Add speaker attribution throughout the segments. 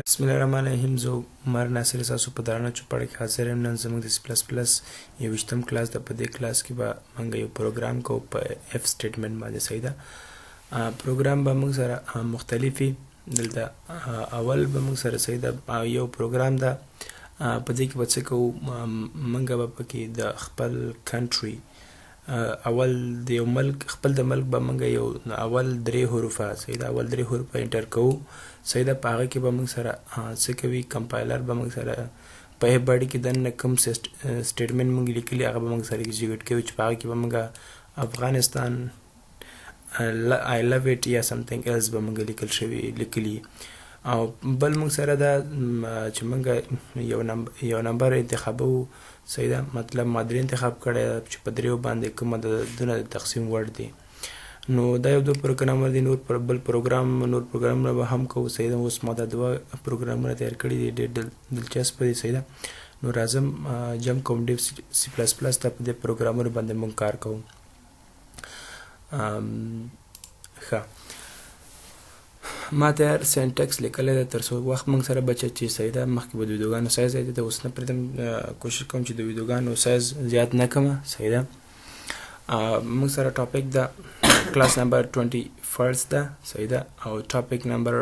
Speaker 1: بسم الله الرحمن الرحیم. زه عمر ناصر ستاسو په درانه چوپړه کې حاضر یم. نن زموږ د سی پلس پلس 21م کلاس ده. په دې کلاس کې به موږ یو پروګرام کوو په اف سټیټمنټ باندې. صحیح ده. پروګرام به موږ سره مختلفي دلته اول به موږ سره صحیح ده یو پروګرام ده. په دې کې به څه کوو، موږ به پکې د خپل کنټري اول د یو ملک خپل د ملک به موږ یو اول درې حروفه صحیح ده اول درې حروفه انټر کوو. صحیح ده. په هغه کې به موږ سره څه کوي، کمپایلر به موږ سره په هغه باندې کې دننه کوم سټیټمنټ موږ لیکلي هغه به موږ سره ایگزیکیوټ کوي چې په هغه کې به موږ افغانستان I love it یا something else به موږ لیکلي. او بل موږ سره دا چې موږ یو نمبر انتخابو. صحیح ده. مطلب ما درې انتخاب کړی چې په دریو باندې کومه د دونه تقسیم وړ دی. نو دا یو دو پروګرامر دي. نور بل پروګرامونه به هم کوو. صحیح ده. اوس ما دا دوه پروګرامونه تیار کړي دي، ډېر دلچسپ دي. صحیح ده. نو راځم جمپ کوم ډیو سی پلس پلس ته په دې پروګرامونو باندې موږ کار کوو. ښه، ما تیار سینټکس لیکلی ده تر څو وخت موږ سره بچه چې صحیح ده. مخکې به د ویډیوګانو سایز زیات ده، اوس نه پرېږدم، کوشش کوم چې د ویډیوګانو سایز زیات نه کړم. صحیح ده. موږ سره ټاپک ده کلاس نمبر 21 ده. صحیح ده. او ټاپک نمبر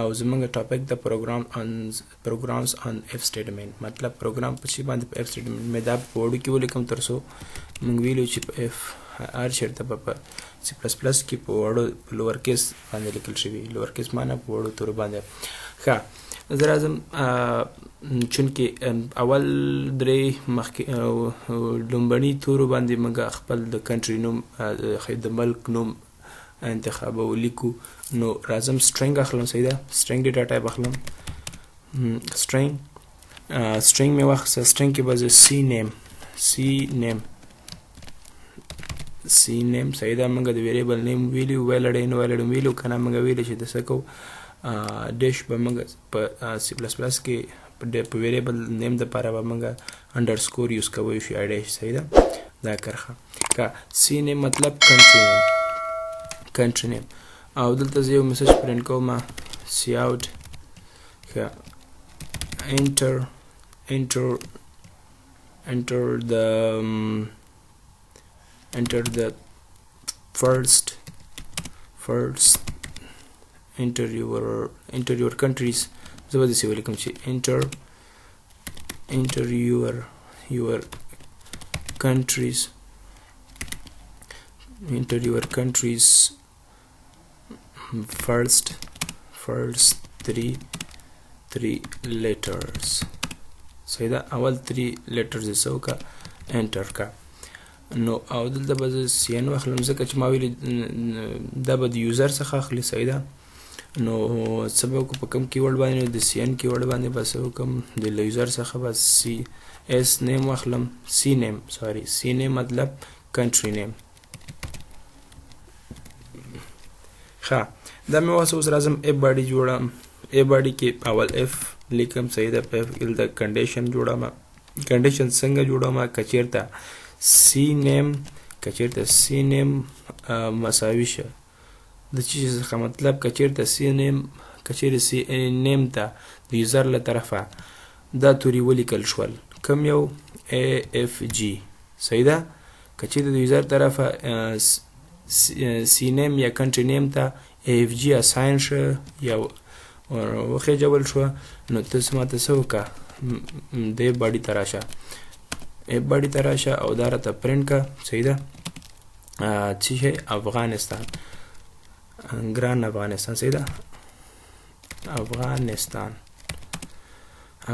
Speaker 1: او زمونږ ټاپک د پروګرامز آن اف سټیټمنټ. مطلب پروګرام په شي باندې په اف سټیټمنټ مې دا په وړو کې ولیکم تر څو موږ ویلو چې په اف هر چېرته به په سی پلس پلس کې په وړو لوور کیس باندې لیکل شوي. لوور کیس معنی په وړو تورو باندې. ښه، زه راځم چونکې اول درې مخکې لومړني تورو باندې موږ خپل د کنټري نوم د ملک نوم انتخابو لیکو. نو راځم سټرینګ اخلم. صحیح ده. سټرینګ ډیټا ټایپ اخلم. سټرینګ مې واخیسته. سټرینګ کې به زه سی نیم صحیح ده. موږ د ویریبل نیم ویلو ویلډ ویلو که نه موږ ویلو چې د څه کوو ډیش به موږ په سی پلس پلس کې په ویریبل نیم دپاره به موږ انډرسکور یوز کوو شي ډیش. صحیح ده. دا کرښه که سی نیم مطلب کنټري نیم. او دلته زه یو میسج پرنټ کوم سی آوټ. ښه، enter the first enter your countries. زه به داسې ولیکم چې enter your countries first three letters. صحیح ده. اول 3 letters یې څه وکړه انټر کړه. نو او دلته به زه سین واخلم ځکه چې ما ویلي دا به د یوزر څخه اخلي. صحیح ده. نو څه به وکړو په کوم کیورډ باندې، د سین کیورډ باندې به څه وکړم، د یوزر څخه به سی نیم واخلم. سی نیم مطلب کنټري نیم. ښه، دا مې واسه. اوس راځم اف باډي جوړم. اف باډي کې اول اف لیکم. صحیح ده. په اف کې د کنډیشن جوړم. کنډیشن څنګه جوړم؟ کچیرته سی نیم مساوي شه د چی څخه، مطلب کچیرته سی نیم ته د یوزر له طرفه دا توري ولیکل شول. کوم یو؟ AFG. صحیح ده. کچیرته د یوزر طرفه سی نیم یا کنټري نیم ته AFG اساین شه یا وخېجول شو. نو تاسو ماته څه وکړه، د باډي ته راشه، ایف باډي ته راشه او دا راته پرنټ که. صحیح ده. څه شی؟ افغانستان، ګران افغانستان. صحیح ده.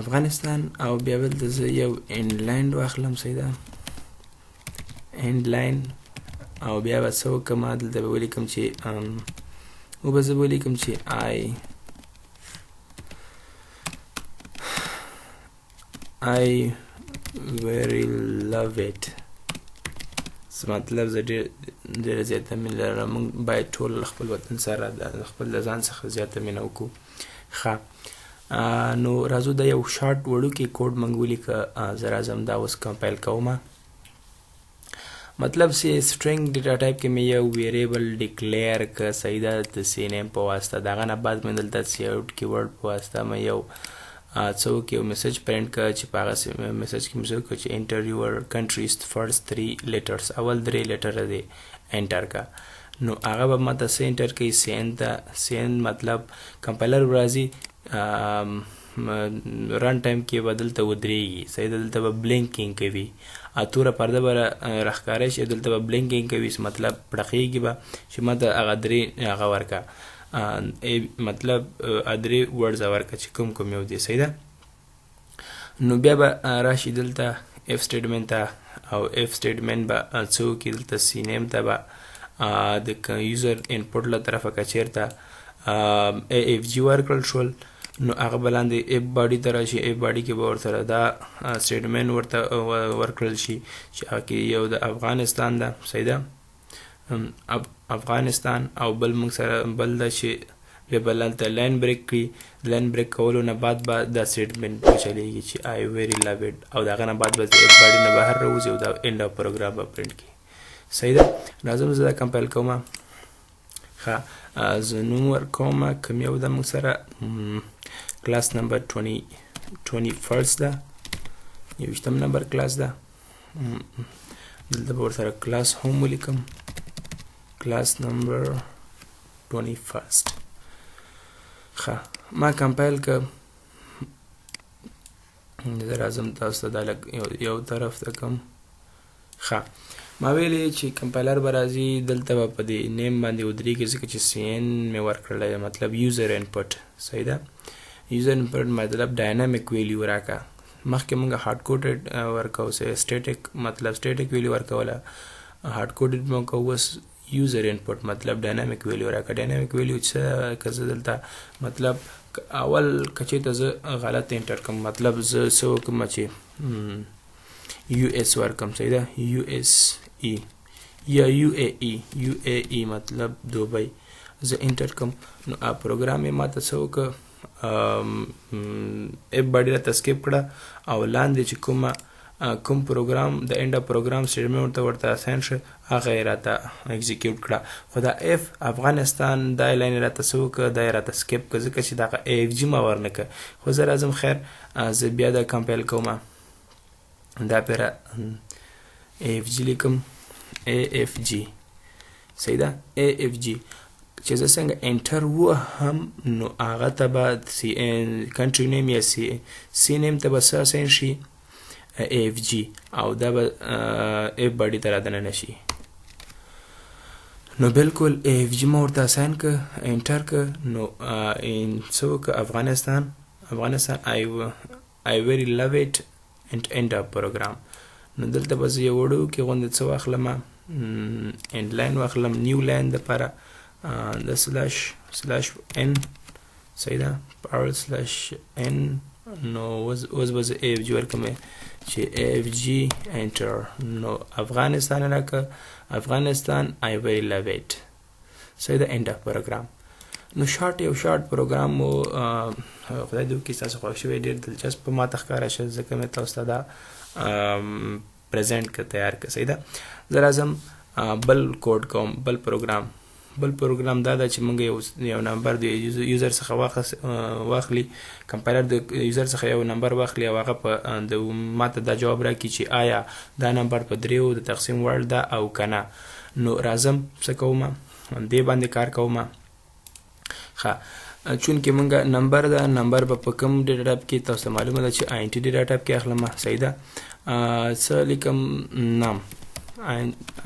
Speaker 1: افغانستان. او بیا دلته زه یو انلاین واخلم. صحیح ده. انلاین. او بیا به څه وکړم، دلته به ولیکم چې I very love it. مطلب زه ډېره زیاته مینه لرم. موږ باید ټول خپل وطن سره خپل د ځان څخه زیاته مینه وکړو. ښه، نو راځو دا یو شارټ وړوکی کوډ موږ ولیکه. زه راځم دا اوس کمپایل کوم. مطلب سی string data type کې مې یو variable declare ک صحیح ده د سی name په واسطه دغه نه بعد مې دلته cout keyword په واسطه مې یو څو کې یو میسج پرنټ ک چې په هغه میسج کې مې څه چې enter your country's first 3 letters اول 3 لیټر دی انټر کا نو هغه به ماته څه انټر کوي سین مطلب کمپایلر راځي رن ټایم کې بدلته ودرېږي صحیح دلته به بلینکینګ کوي اتوره پرده به راښکاره شي دلته به بلینکینګ کوي مطلب پړقېږي به چې ماته هغه درې هغه ورکړه مطلب درې ورډز ورکړه چې کوم یو دی صحیح ده نو بیا به راشي دلته اف سټیټمنټ ته او اف سټیټمنټ به څه وکړي دلته سی نیم ته به د یوزر انپوټ له طرفه که چېرته اف جي ورکړل شول نو هغه به لاندې اف باډي ته راشي اف باډي کې به ورسره دا سټیټمنټ ورته ورکړل شي چې هغه کې یو د افغانستان ده صحیح ده افغانستان او بل موږ سره بل ده چې بیا به هلته لاین بریک کړي لاین بریک کولو نه بعد به دا سټیټمنټ وچلیږي چې آی ویری لو اټ او د هغه نه بعد به د اف باډي نه بهر راوځي او دا اینډ اف پروګرام به پرنټ کړي صحیح ده راځم زه دا کمپایل کوم ښه زه نوم ورکوم کوم یو ده موږ سره کلاس نمبر 21 ده 21 نمبر کلاس ده دلته به ورسره کلاس هم ولیکم کلاس نمبر 21 ښه ما کمپایل که زه راځم تاسو ته دا لږ یو طرف ته کوم ښه ما ویلې چې کمپایلر به راځي دلته به په دې نیم باندې ودرېږي ځکه چې سی این مې ورکړلی مطلب یوزر انپوټ صحیح ده یوزر انپوټ مطلب ډاینامیک ویلیو راکړه مخکې موږ هارډ کوډډ ورکوو سټیټک مطلب سټیټک ویلیو ورکوله هارډ کوډډ مو کوو اوس یوزر انپوټ مطلب ډاینامیک ویلیو راکړه ډاینامیک ویلیو څه که زه دلته مطلب اول که چېرته زه غلط انټر کړم مطلب زه څه وکړم چې یو اس ورکم صحیح ده یو اس ای یا یو ای ای مطلب دوبۍ زه انټر کړم نو پروګرام یې ماته څه وکړه اف باډي راته سکیپ کړه او لاندې چې کوم پروګرام د اینډ اف پروګرام سټیټمنټ ورته اساین شو هغه یې راته ایگزیکیوټ کړه خو دا اف افغانستان دا لاین یې راته څه وکړه دا یې راته سکیپ کړه ځکه چې دغه ای اف جي ما ورنه کړه خو زه راځم خیر زه بیا دا کمپایل کوم دا پیره ای اف جي لیکم ای اف جي صحیح ده ای اف جي چې زه څنګه انټر وهم نو هغه ته به کنټري نیم یا سی نیم ته به څه اساین شي ای اف جي او دا به اف باډي ته رادننه شي نو بالکل ای اف جي ما ورته اساین که انټر که نو څه وکړه افغانستان I very love it and end up program نو دلته به زه یو وړو کې غوندې څه واخلم end line واخلم نیو لاین دپاره د سلاش n صحیح ده /n نو اوس به زه ای اف جي ورکړم چې ای اف جي انټر نو افغانستان راکړه افغانستان I very love it صحیح ده end of program نو یو شارټ پروګرام مو خدای دې وکړي ستاسو خوښ شوی ډېر دلچسپ په ماته ښکاره شه ځکه مې تاسو ته دا پرزنټ که تیار که صحیح ده زه راځم بل کوډ کوم بل پروګرام دا ده چې موږ یو نمبر د یوزر څخه واخلي کمپایلر د یوزر څخه یو نمبر واخلي او هغه په ماته دا جواب راکړي چې آیا دا نمبر په دریو د تقسیم وړ ده او که نه نو راځم څه کوم دې باندې کار کوم ښه چونکې موږ نمبر ده نمبر به په کوم ډیټا ټایپ کې تاسو ته معلومه ده چې INT ډیټا ټایپ کې اخلم صحیح ده څه لیکم نام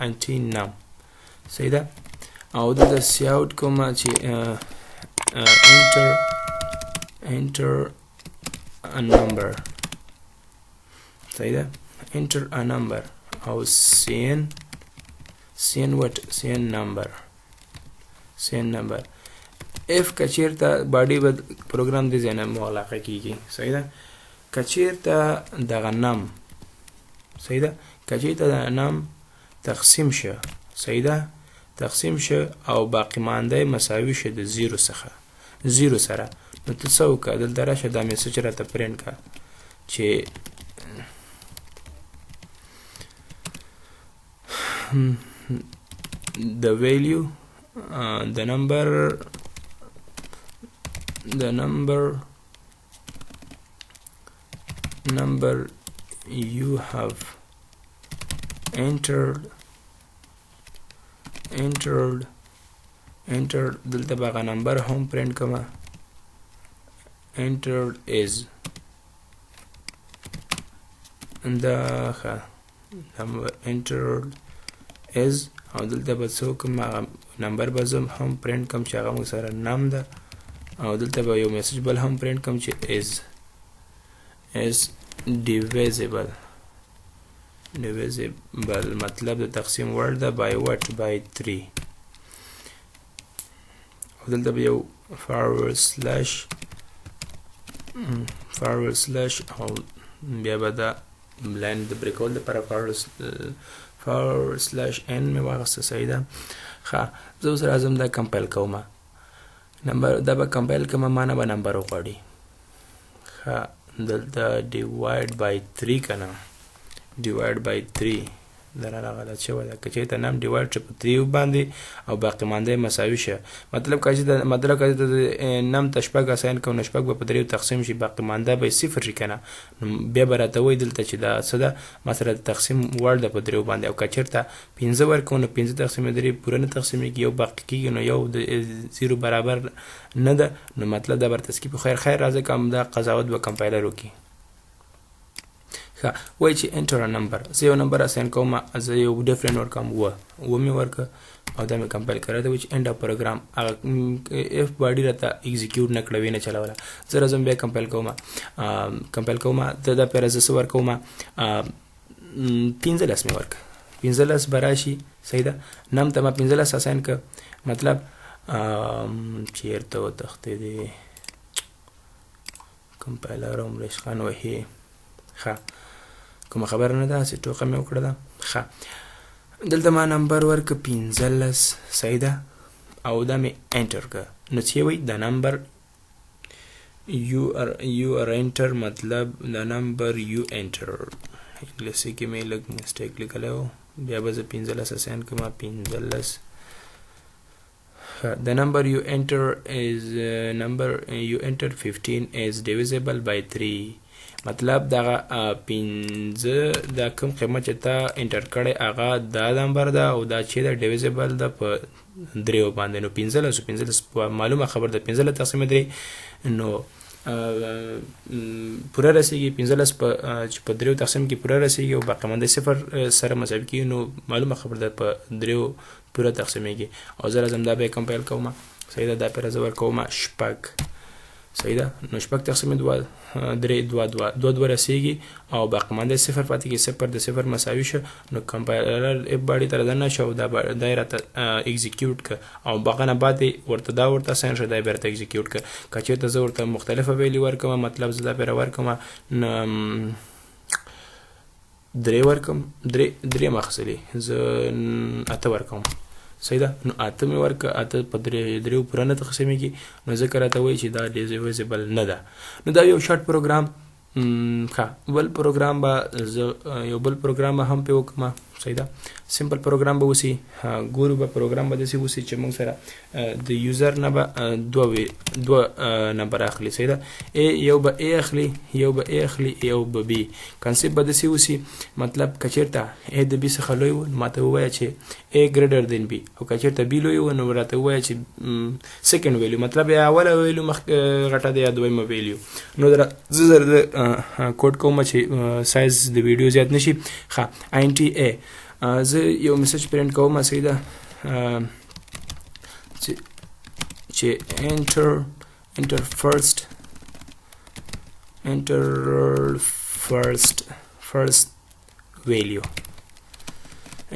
Speaker 1: INT نام صحیح ده او دلته سیاوټ کوم چې enter a number صحیح ده enter a number او cn number اف کچیرته باډي به پروګرام د ځای نه مغلقه کیږي صحیح ده کچیرته دغه نام صحیح ده کچیرته د نام تقسیم شه صحیح ده تقسیم شه او باقی مانده مساوي شه د زیرو سره نو ته څه وکړه دلته راشه دا میسج راته پرنټ کړه چې the value the number you have entered دلته باغه نمبر هم پرینټ کما entered is the number entered is او دلته به څو کوم نمبر به زم هم پرینټ کم چې هغه موږ سره نام ده او دلته به یو میسج بل هم پرینټ کم چې is divisible مطلب د تقسیم وړ ده by what by 3 او دلته به یو forward slash او بیا به دا لاین د بریکول لپاره forward slash n مې واغسته صحیح ده ښه زه اوس راځم دا کمپایل کوم نمبر دا به کمپایل کوم معنی به نمبر وغواړي ښه دلته divide by 3 کنه divide by 3 درانه غلط شوی ده که چېرته نام ډیوایډ شي په 3 باندې او باقي مانده مساوي شه مطلب که نام ته شپږ اساین کوو نو شپږ به په 3 تقسیم شي باقي مانده به 0 شي کنه بیا به راته وایي دلته چې دا څه ده ما سره د تقسیم وړ ده په 3 باندې او که چېرته 15 ورکوو نو 15 تقسیم 3 پوره نه تقسیمېږي یو باقي کېږي نو یو د 0 برابر نه ده نو مطلب دا بر تسکیب خیر راځه که همدا قضاوت به کمپایلر وکړي وای چې enter a number زه یو نمبر اساین کوم زه یو ډیفرنٹ ورکم و مې ورکه او دا مې کمپایل کړی دی چې end of program اف باډي راته ایگزیکیوټ نه کړه وینه چلاوله زه راځم بیا کمپایل کوم دا پیره زه څه ورکوم 15 مې ورکه 15 به راشي صحیح ده نام ته ما 15 اساین که مطلب چېرته وتښتېدې کمپایلر هم رشخان وهي ښه کومه خبره نه ده هسې ټوقه مې وکړه ده ښه دلته ما نمبر ورکه 15 صحیح ده او دا مې انټر که نو چې وایي د نمبر you are enter مطلب د نمبر you enter انګلیسي کې مې لږ مسټیک لیکلی و بیا به زه 15 اساین کوم 15 the number you enter is number you enter 15 is divisible by 3 مطلب دغه 15 دا کوم قیمت چې تا انټر کړی هغه دا نمبر ده او دا چې دا ډیویزیبل ده په 3 باندې نو 15 معلومه خبر ده 15 تقسیم 3 نو پوره رسیږي 15 چې په 3 تقسیم کې پوره رسیږي او باقي مانده 0 سره مساوي کیږي نو معلومه خبر ده په 3 پوره تقسیمېږي او زه راځم دا به کمپایل کوم صحیح ده دا پرې زه ورکوم شپږ صحیح ده نو شپږ تقسیم 2 رسیږي او باقي مانده 0 پاتې کېږي 0 د 0 مساوي شه نو کمپایلر اف باډي ته راځنه شه او دا راته ایگزیکیوټ که او باقي نه بعد ورته دا ورته اساین شه دا یې بیرته ایگزیکیوټ که که چېرته زه ورته مختلفه ویلي ورکوم مطلب زه دا پیره ورکوم 3 ورکم 3 مخصلي زه 8 ورکوم صحیح ده نو 8 مې ورکه 8 په 3 پوره نه تقسیمېږي نو ځکه راته وایي چې دا ډیویزیبل نه ده نو دا یو شارټ پروګرام ښه بل پروګرام به زه یو بل پروګرام به هم پې وکړم صحیح ده سمپل پروګرام به وسي ګورو به پروګرام به داسې وسي چې موږ سره د یوزر نه به دوه نمبر اخلي صحیح ده یو به ا اخلي یو به بي کنسپټ به داسې وسي مطلب که چېرته ا د بي څخه لوی و نو ماته ووایه چې ا ګریټر دین بي او که چېرته بي لوی و نو راته ووایه چې سیکنډ ویلیو مطلب یا اوله ویلیو غټه ده یا دویمه ویلیو نو زه زر کوډ کوم چې سایز د ویډیو زیات نشي ښه INT A زه یو میسج پرینټ کوم صحیح ده چې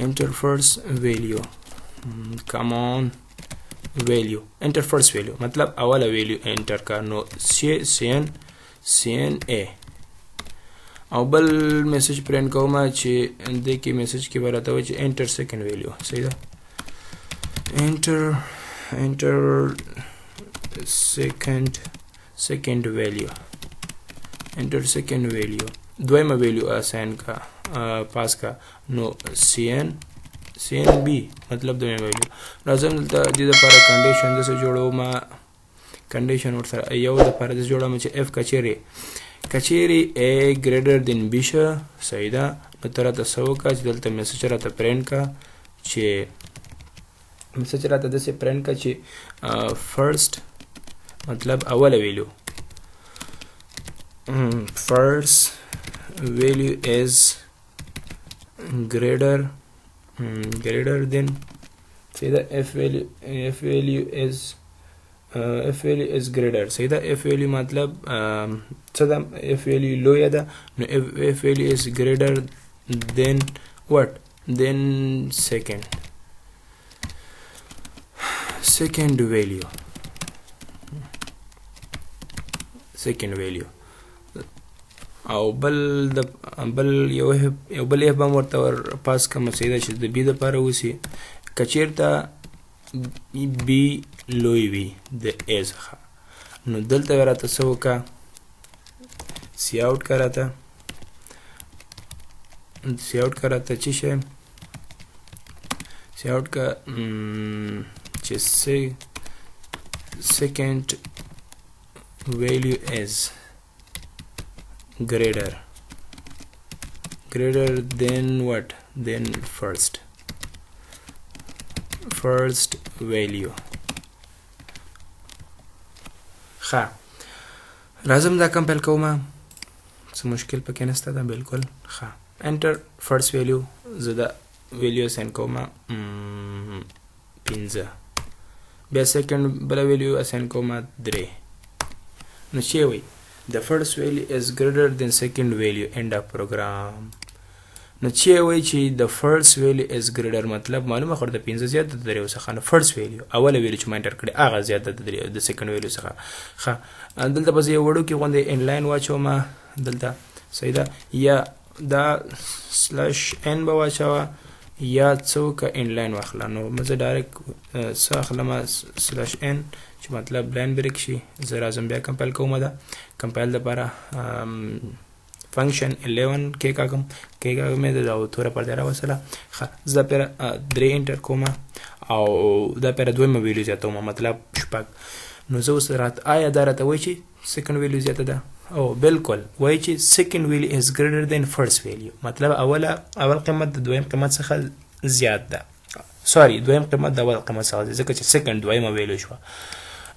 Speaker 1: enter first value come on value enter first value مطلب اوله value enter کا نو CNA او بل میسج پرینټ کوم چې دې کې میسج کې ورته وایي چې انټر سیکنډ ویلیو صحیح ده انټر سیکنډ ویلیو دویمه ویلیو اساین کا پاس کا نو CN سین بی مطلب دویم ویلیو. راځم دلته دې دپاره کنډیشن داسې جوړوم کنډیشن ورسره یو دپاره داسې جوړوم چې اف کچیرې A greater than B شه صحیح ده. نو ته راته څه وکړه چې دلته میسج راته پرینټ کړه چې میسج راته داسې پرینټ کړه چې فرست مطلب اوله ویلیو first value is greater than say the f value is greater say the f value मतलब څه ده f value لویه ده نو f value is greater than what then second value او بل یو بل اف هم ورته ور پاس کوم چې دا چې د بي دپاره وسي کچیرته بي لوی وي د A څخه نو دلته راته څه وکړه سی آوټ که راته چې شی سی آوټ که چې second value is greater than what than first value. ښه راځم دا کمپایل کوم څه مشکل پکې نشته ده بالکل ښه انټر فرست ویلیو زه دا ویلیو سین کوم 15 بیا سیکنډ بله ویلیو اسین کوم 3 نو چې وایي the first value is greater than second value end of program. نو چې وایي چې the first value is greater مطلب معلومه خو د 15 زیات د 3 څخه نو first value اوله ویلیو چې ما انټر کړې هغه زیات د second value څخه ښه دلته بس یو وړوکې غوندې انلاین واچوم دلته صحیح ده یا دا سلاش n به واچوه یا څه وکړه انلاین واخله نو زه ډایرکټ څه اخلم سلاش n چې مطلب لاین بریک شي زه راځم بیا کمپایل کوم ده کمپایل دپاره فنکشن 11 کې کاږم مې د توره پرده راوستله ښه زه پیره 3 انټر کوم او دا پیره دویمه ویلیو زیاتوم مطلب شپږ نو زه اوس آیا دا راته وایي چې سیکنډ ویلیو زیاته ده او بالکل وایي چې سیکنډ ویلیو از ګریټر دین فرست ویلیو مطلب اول قیمت د دویم قیمت څخه زیات ده سوري دویم قیمت د اول قیمت څخه ځکه چې سیکنډ دویمه ویلیو شوه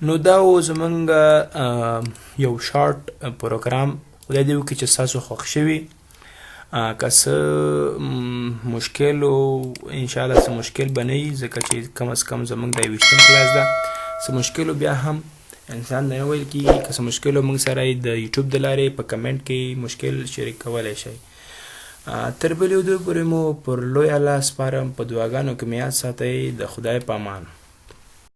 Speaker 1: نو دا و زمونږ یو شارټ پروګرام خدای دې وکړي چې ستاسو خوښ شوي که څه مشکل و انشاءالله څه مشکل به نه وي ځکه چې کم از کم زمونږ دا 20 کلاس ده څه مشکل بیا هم انسان نه ویل کېږي که څه مشکل مونږ سره د یوټیوب د لارې په کمنټ کې مشکل شریک کولی شئ تر بلې ودې پورې مو پر لوی الله سپارم په دعاګانو کې مې یاد ساتئ د خدای په امان